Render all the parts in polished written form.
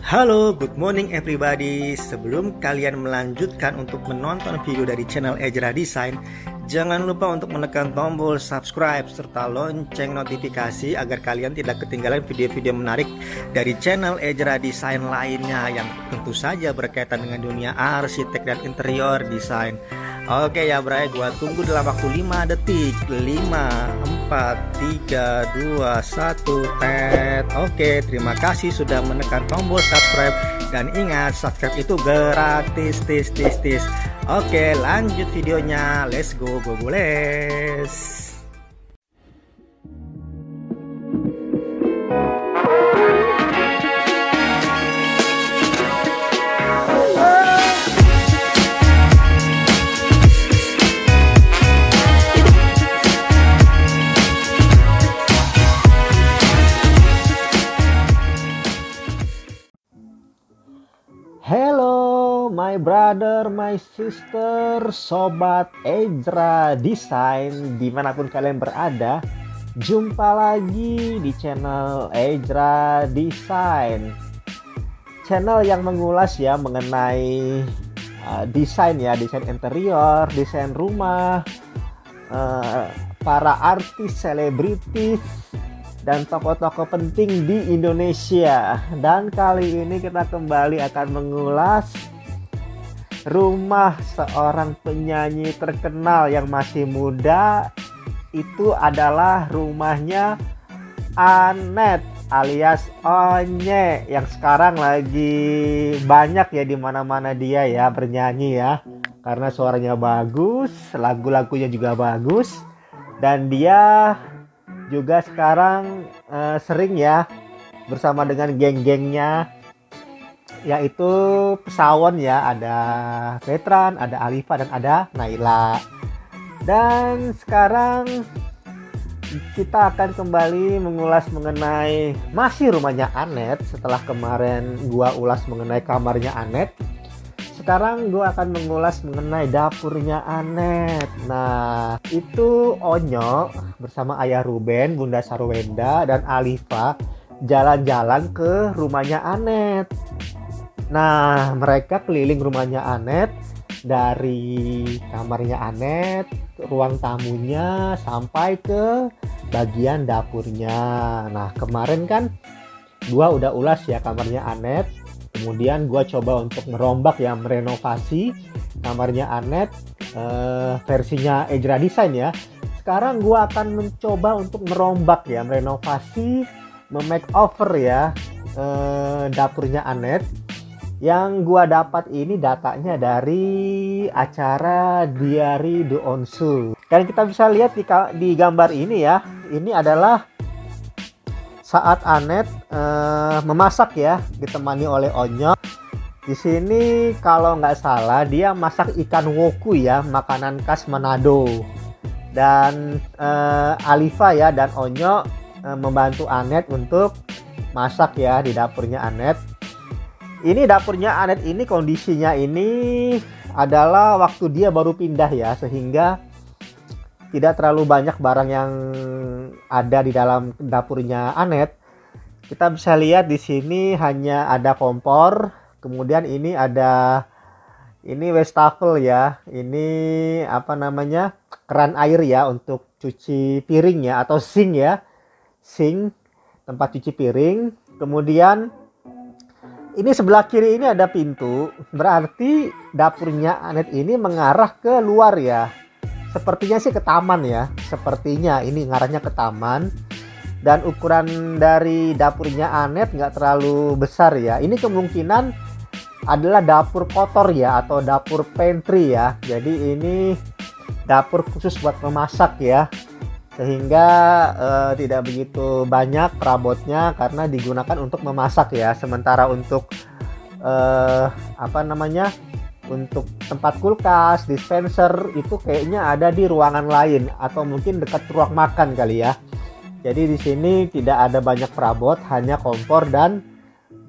Halo, good morning everybody. Sebelum kalian melanjutkan untuk menonton video dari channel Ejra Design, jangan lupa untuk menekan tombol subscribe serta lonceng notifikasi agar kalian tidak ketinggalan video-video menarik dari channel Ejra Design lainnya yang tentu saja berkaitan dengan dunia arsitek dan interior desain. Oke ya bray, gua tunggu dalam waktu 5 detik. 5, 4, 3, 2, 1, tet. Oke, terima kasih sudah menekan tombol subscribe. Dan ingat, subscribe itu gratis, tis. Oke, lanjut videonya. Let's go, les. Hello my brother, my sister, sobat Ejra Design dimanapun kalian berada. Jumpa lagi di channel Ejra Design, channel yang mengulas ya mengenai desain interior, desain rumah, para artis, selebritis, dan tokoh-tokoh penting di Indonesia. Dan kali ini kita kembali akan mengulas rumah seorang penyanyi terkenal yang masih muda. Itu adalah rumahnya Annette alias Onye, yang sekarang lagi banyak ya di mana-mana dia ya bernyanyi ya, karena suaranya bagus, lagu-lagunya juga bagus, dan dia juga sekarang sering ya bersama dengan geng-gengnya, yaitu Pesawon ya, ada Vetran, ada Alifa, dan ada Naila. Dan sekarang kita akan kembali mengulas mengenai masih rumahnya Annette. Setelah kemarin gua ulas mengenai kamarnya Annette, sekarang gue akan mengulas mengenai dapurnya Annette. Nah, itu Onyo bersama ayah Ruben, Bunda Sarwenda, dan Alifa jalan-jalan ke rumahnya Annette. Nah, mereka keliling rumahnya Annette, dari kamarnya Annette, ruang tamunya, sampai ke bagian dapurnya. Nah, kemarin kan gue udah ulas ya kamarnya Annette. Kemudian gue coba untuk merombak ya, merenovasi kamarnya Annette versinya Ejra Design ya. Sekarang gue akan mencoba untuk merombak ya, merenovasi, memakeover ya dapurnya Annette. Yang gue dapat ini datanya dari acara Diary de Onsu. Dan kita bisa lihat di gambar ini ya, ini adalah saat Annette memasak ya, ditemani oleh Onyo. Di sini kalau nggak salah dia masak ikan woku ya, makanan khas Manado. Dan Alifa ya dan Onyo membantu Annette untuk masak ya di dapurnya Annette. Ini dapurnya Annette ini kondisinya ini adalah waktu dia baru pindah ya, sehingga tidak terlalu banyak barang yang ada di dalam dapurnya Annette. Kita bisa lihat di sini hanya ada kompor, kemudian ini ada wastafel ya. Ini apa namanya? Keran air ya untuk cuci piring ya, atau sink ya. Sink, tempat cuci piring. Kemudian ini sebelah kiri ini ada pintu, berarti dapurnya Annette ini mengarah ke luar ya. Sepertinya sih ke taman ya, sepertinya ini ngarahnya ke taman. Dan ukuran dari dapurnya Annette nggak terlalu besar ya. Ini kemungkinan adalah dapur kotor ya, atau dapur pantry ya. Jadi ini dapur khusus buat memasak ya, sehingga tidak begitu banyak perabotnya karena digunakan untuk memasak ya. Sementara untuk untuk tempat kulkas, dispenser itu kayaknya ada di ruangan lain, atau mungkin dekat ruang makan kali ya. Jadi di sini tidak ada banyak perabot, hanya kompor dan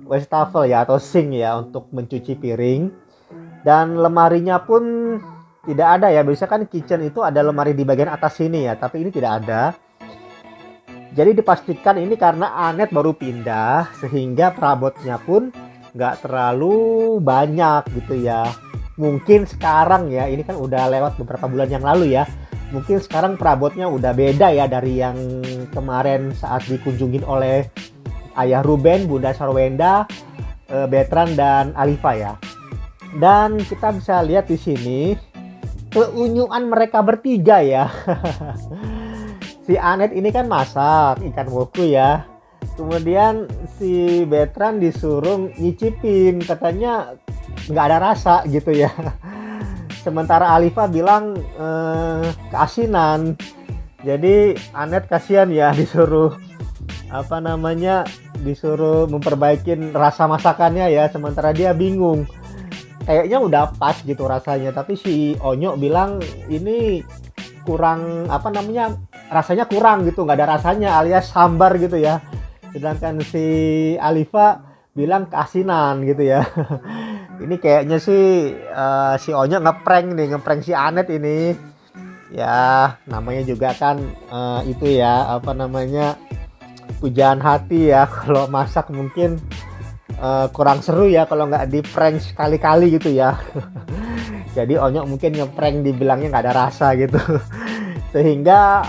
wastafel ya, atau sink ya untuk mencuci piring. Dan lemarinya pun tidak ada ya. Biasanya kan kitchen itu ada lemari di bagian atas sini ya, tapi ini tidak ada. Jadi dipastikan ini karena Annette baru pindah, sehingga perabotnya pun nggak terlalu banyak gitu ya. Mungkin sekarang ya, ini kan udah lewat beberapa bulan yang lalu ya. Mungkin sekarang perabotnya udah beda ya dari yang kemarin saat dikunjungin oleh Ayah Ruben, Bunda Sarwenda, Betran dan Alifa ya. Dan kita bisa lihat di sini keunyuan mereka bertiga ya. Si Anet ini kan masak ikan woku ya. Kemudian si Betran disuruh nyicipin, katanya nggak ada rasa gitu ya. Sementara Alifa bilang keasinan. Jadi Anet kasihan ya, disuruh disuruh memperbaikin rasa masakannya ya, sementara dia bingung. Kayaknya udah pas gitu rasanya, tapi si Onyo bilang ini kurang rasanya kurang gitu, nggak ada rasanya alias sambar gitu ya. Sedangkan si Alifa bilang keasinan gitu ya. Ini kayaknya sih si Onyo ngeprank si Anet ini. Ya namanya juga kan itu ya pujaan hati ya. Kalau masak mungkin kurang seru ya kalau nggak di prank sekali-kali gitu ya. Jadi Onyo mungkin ngeprank dibilangnya nggak ada rasa gitu. Sehingga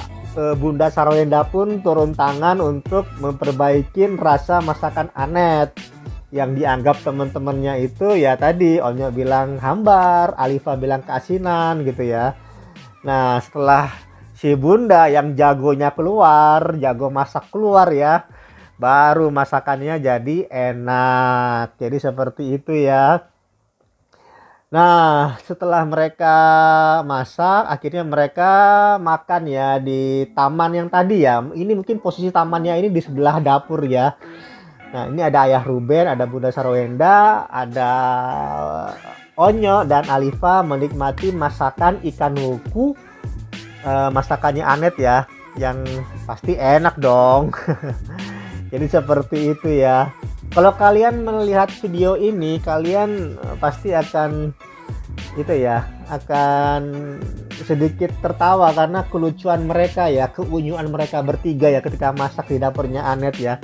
Bunda Sarwenda pun turun tangan untuk memperbaiki rasa masakan Anet yang dianggap teman-temannya itu ya tadi Onyo bilang hambar, Alifa bilang keasinan gitu ya. Nah setelah si Bunda yang jagonya keluar, jago masak keluar ya, baru masakannya jadi enak. Jadi seperti itu ya. Nah setelah mereka masak, akhirnya mereka makan ya di taman yang tadi ya. Ini mungkin posisi tamannya ini di sebelah dapur ya. Nah ini ada Ayah Ruben, ada Bunda Sarwenda, ada Onyo dan Alifa menikmati masakan ikan wuku, masakannya Anet ya, yang pasti enak dong. Jadi seperti itu ya. Kalau kalian melihat video ini, kalian pasti akan akan sedikit tertawa karena kelucuan mereka ya, keunyuan mereka bertiga ya ketika masak di dapurnya Anet ya.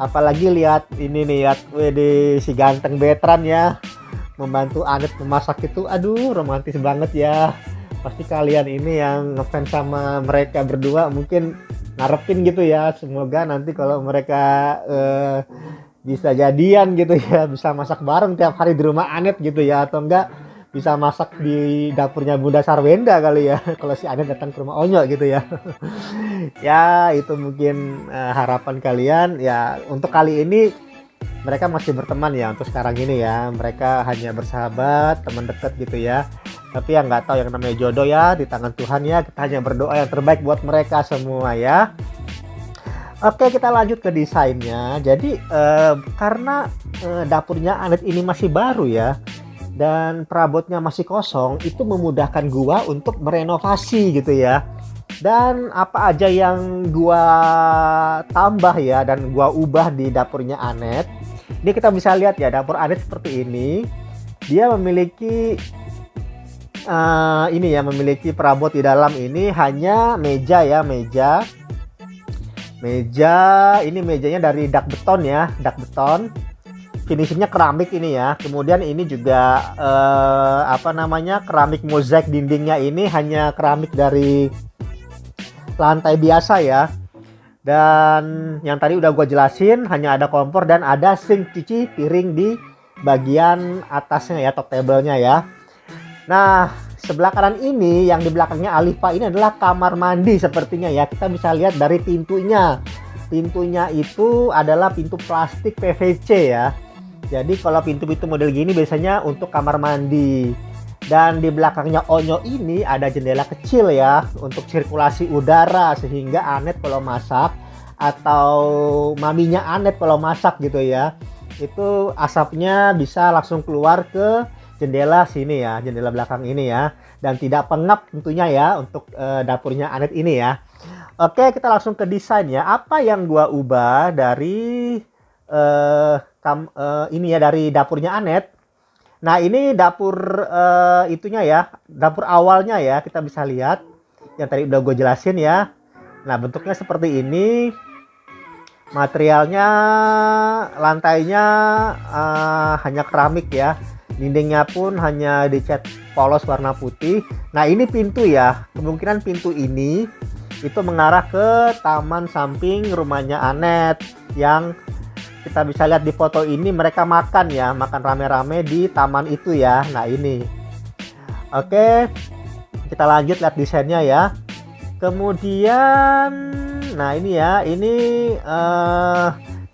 Apalagi lihat ini nih, lihat si ganteng Betran ya membantu Anet memasak itu, aduh romantis banget ya. Pasti kalian ini yang ngefans sama mereka berdua mungkin ngarepin gitu ya, semoga nanti kalau mereka bisa jadian gitu ya, bisa masak bareng tiap hari di rumah Anet gitu ya, atau enggak bisa masak di dapurnya Bunda Sarwenda kali ya kalau si Anet datang ke rumah Onyo gitu ya. Ya itu mungkin harapan kalian ya. Untuk kali ini mereka masih berteman ya, untuk sekarang ini ya mereka hanya bersahabat, teman dekat gitu ya. Tapi yang nggak tahu yang namanya jodoh ya di tangan Tuhan ya, kita hanya berdoa yang terbaik buat mereka semua ya. Oke, kita lanjut ke desainnya. Jadi karena dapurnya Anet ini masih baru ya, dan perabotnya masih kosong, itu memudahkan gua untuk merenovasi gitu ya. Dan apa aja yang gua tambah ya dan gua ubah di dapurnya Anet. Ini kita bisa lihat ya, dapur Anet seperti ini. Dia memiliki memiliki perabot di dalam ini hanya meja ya, meja ini mejanya dari dak beton ya, dak beton, finishingnya keramik ini ya. Kemudian ini juga keramik mozaik, dindingnya ini hanya keramik dari lantai biasa ya. Dan yang tadi udah gue jelasin, hanya ada kompor dan ada sink cuci piring di bagian atasnya ya, top table-nya ya. Nah sebelah kanan ini yang di belakangnya Alifa ini adalah kamar mandi sepertinya ya. Kita bisa lihat dari pintunya. Pintunya itu adalah pintu plastik PVC ya. Jadi kalau pintu-pintu model gini biasanya untuk kamar mandi. Dan di belakangnya Onyo ini ada jendela kecil ya untuk sirkulasi udara, sehingga Anet kalau masak atau maminya Anet kalau masak gitu ya, itu asapnya bisa langsung keluar ke jendela sini ya, jendela belakang ini ya, dan tidak pengap tentunya ya untuk dapurnya Anet ini ya. Oke, kita langsung ke desain ya. Apa yang gua ubah dari ini ya, dari dapurnya Anet. Nah ini dapur itunya ya, dapur awalnya ya, kita bisa lihat yang tadi udah gue jelasin ya. Nah bentuknya seperti ini. Materialnya, lantainya hanya keramik ya. Dindingnya pun hanya dicat polos warna putih. Nah ini pintu ya, kemungkinan pintu ini itu mengarah ke taman samping rumahnya Anet. Yang kita bisa lihat di foto ini mereka makan ya, makan rame-rame di taman itu ya. Nah ini, oke, kita lanjut lihat desainnya ya. Kemudian, nah ini ya, ini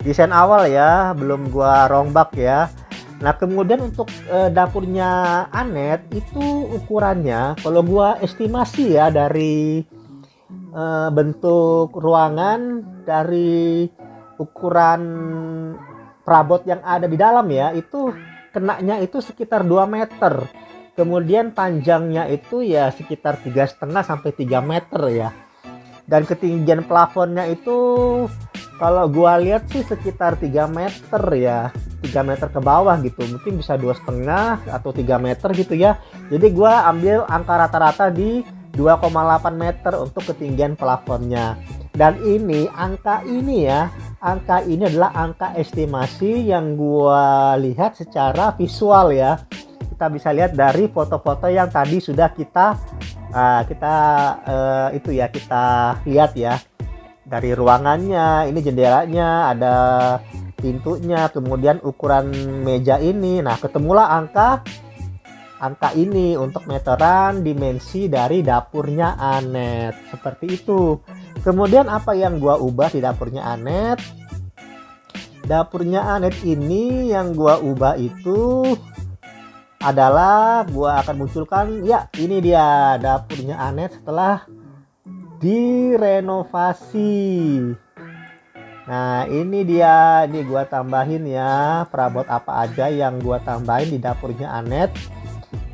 desain awal ya, belum gua rombak ya. Nah kemudian untuk dapurnya Anet itu ukurannya, kalau gua estimasi ya dari bentuk ruangan, dari ukuran perabot yang ada di dalam ya, itu kenanya itu sekitar 2 meter. Kemudian panjangnya itu ya sekitar 3,5 sampai 3 meter ya. Dan ketinggian plafonnya itu kalau gua lihat sih sekitar 3 meter ya. 3 meter ke bawah gitu. Mungkin bisa 2,5 atau 3 meter gitu ya. Jadi gua ambil angka rata-rata di 2,8 meter untuk ketinggian plafonnya. Dan ini angka ini ya, angka ini adalah angka estimasi yang gua lihat secara visual ya. Kita bisa lihat dari foto-foto yang tadi sudah kita lihat ya, dari ruangannya, ini jendelanya, ada pintunya, kemudian ukuran meja ini. Nah ketemulah angka ini untuk meteran dimensi dari dapurnya Anet, seperti itu. Kemudian apa yang gua ubah di dapurnya Anet? Dapurnya Anet ini yang gua ubah itu adalah gua akan munculkan ya, ini dia dapurnya Anet setelah direnovasi. Nah ini dia, ini gua tambahin ya perabot apa aja yang gua tambahin di dapurnya Anet.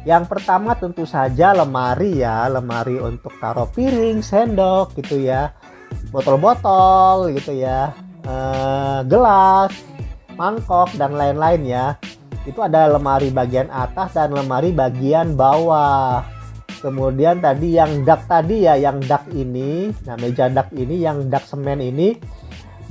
Yang pertama tentu saja lemari ya, lemari untuk taruh piring, sendok gitu ya, botol-botol gitu ya, gelas, mangkok dan lain-lain ya. Itu ada lemari bagian atas dan lemari bagian bawah. Kemudian tadi yang dak tadi ya, yang dak ini, nah meja dak ini, yang dak semen ini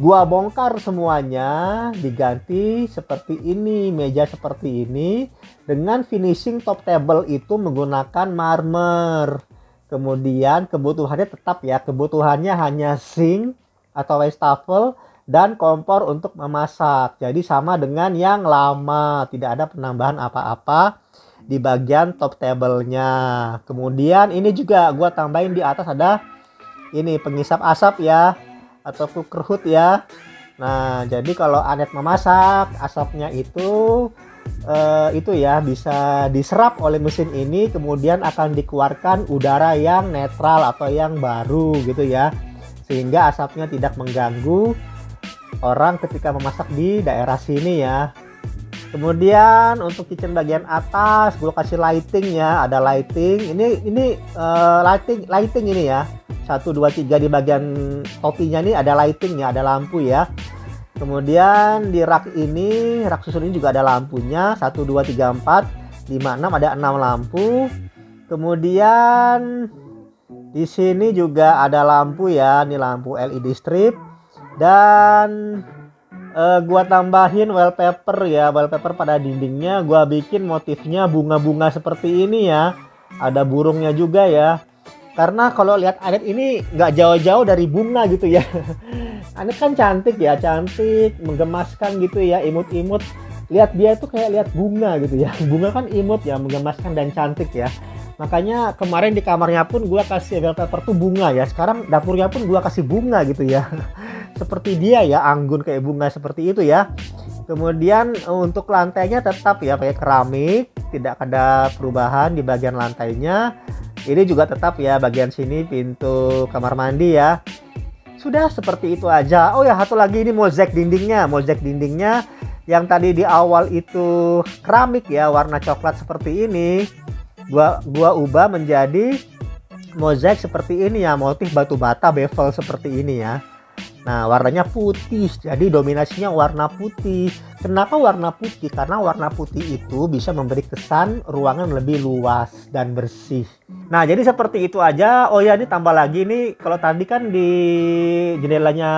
gua bongkar semuanya, diganti seperti ini, meja seperti ini dengan finishing top table itu menggunakan marmer. Kemudian kebutuhannya tetap ya, kebutuhannya hanya sink atau wastafel dan kompor untuk memasak. Jadi sama dengan yang lama, tidak ada penambahan apa-apa di bagian top table-nya. Kemudian ini juga gua tambahin di atas ada ini pengisap asap ya, atau cooker hood ya. Nah jadi kalau Anet memasak, asapnya itu ya bisa diserap oleh mesin ini, kemudian akan dikeluarkan udara yang netral atau yang baru gitu ya, sehingga asapnya tidak mengganggu orang ketika memasak di daerah sini ya. Kemudian untuk kitchen bagian atas gue kasih lighting ya, ada lighting. Ini lighting ini ya. 1 2 3 di bagian topinya ini ada lightingnya, ada lampu ya. Kemudian di rak ini, rak susun ini juga ada lampunya, 1 2 3 4 5 6, ada 6 lampu. Kemudian di sini juga ada lampu ya, ini lampu LED strip. Dan gua tambahin wallpaper ya, wallpaper pada dindingnya gua bikin motifnya bunga-bunga seperti ini ya, ada burungnya juga ya, karena kalau lihat Anet ini nggak jauh-jauh dari bunga gitu ya. Anet kan cantik ya, cantik, menggemaskan gitu ya, imut-imut. Lihat dia itu kayak lihat bunga gitu ya, bunga kan imut ya, menggemaskan dan cantik ya. Makanya kemarin di kamarnya pun gua kasih wallpaper tuh bunga ya, sekarang dapurnya pun gua kasih bunga gitu ya. Seperti dia ya, anggun kayak bunga seperti itu ya. Kemudian untuk lantainya tetap ya pakai keramik, tidak ada perubahan di bagian lantainya. Ini juga tetap ya, bagian sini pintu kamar mandi ya. Sudah seperti itu aja. Oh ya, satu lagi ini mozaik dindingnya. Mozaik dindingnya yang tadi di awal itu keramik ya, warna coklat seperti ini. Gua ubah menjadi mozaik seperti ini ya, motif batu bata bevel seperti ini ya. Nah warnanya putih, jadi dominasinya warna putih. Kenapa warna putih? Karena warna putih itu bisa memberi kesan ruangan lebih luas dan bersih. Nah jadi seperti itu aja. Oh ya, ini tambah lagi nih, kalau tadi kan di jendelanya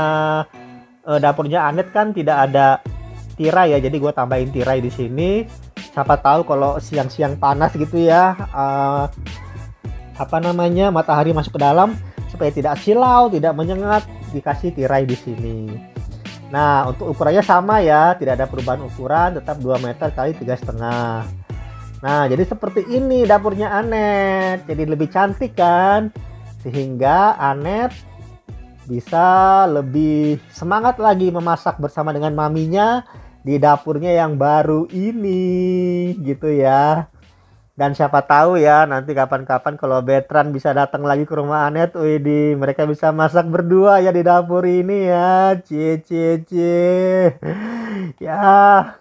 dapurnya Anet kan tidak ada tirai ya, jadi gue tambahin tirai di sini. Siapa tahu kalau siang-siang panas gitu ya, matahari masuk ke dalam, supaya tidak silau, tidak menyengat, dikasih tirai di sini. Nah, untuk ukurannya sama ya, tidak ada perubahan ukuran, tetap 2 meter kali 3,5. Nah, jadi seperti ini dapurnya Anet. Jadi lebih cantik kan? Sehingga Anet bisa lebih semangat lagi memasak bersama dengan maminya di dapurnya yang baru ini, gitu ya. Dan siapa tahu ya, nanti kapan-kapan kalau Betran bisa datang lagi ke rumah Anet, widih, mereka bisa masak berdua ya di dapur ini ya. Cie cie cie. Ya,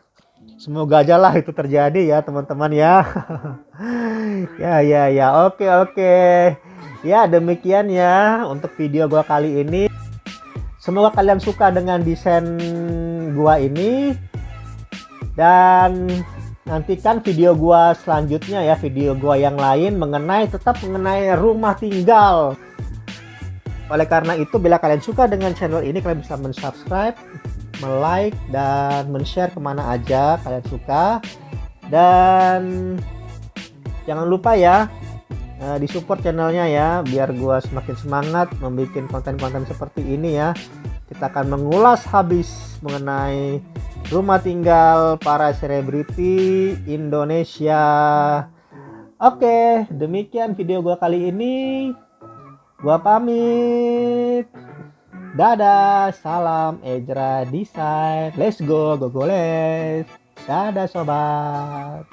semoga aja lah itu terjadi ya teman-teman ya. Ya. Oke. Ya, demikian ya untuk video gua kali ini. Semoga kalian suka dengan desain gua ini. Dan nantikan video gua selanjutnya ya, video gua yang lain tetap mengenai rumah tinggal. Oleh karena itu, bila kalian suka dengan channel ini, kalian bisa mensubscribe, like, dan men-share kemana aja kalian suka. Dan jangan lupa ya, disupport channelnya ya, biar gua semakin semangat membuat konten-konten seperti ini ya. Kita akan mengulas habis mengenai rumah tinggal para selebriti Indonesia. Oke, demikian video gua kali ini. Gua pamit. Dadah, salam Ejra Design. Let's go, let's. Dadah sobat.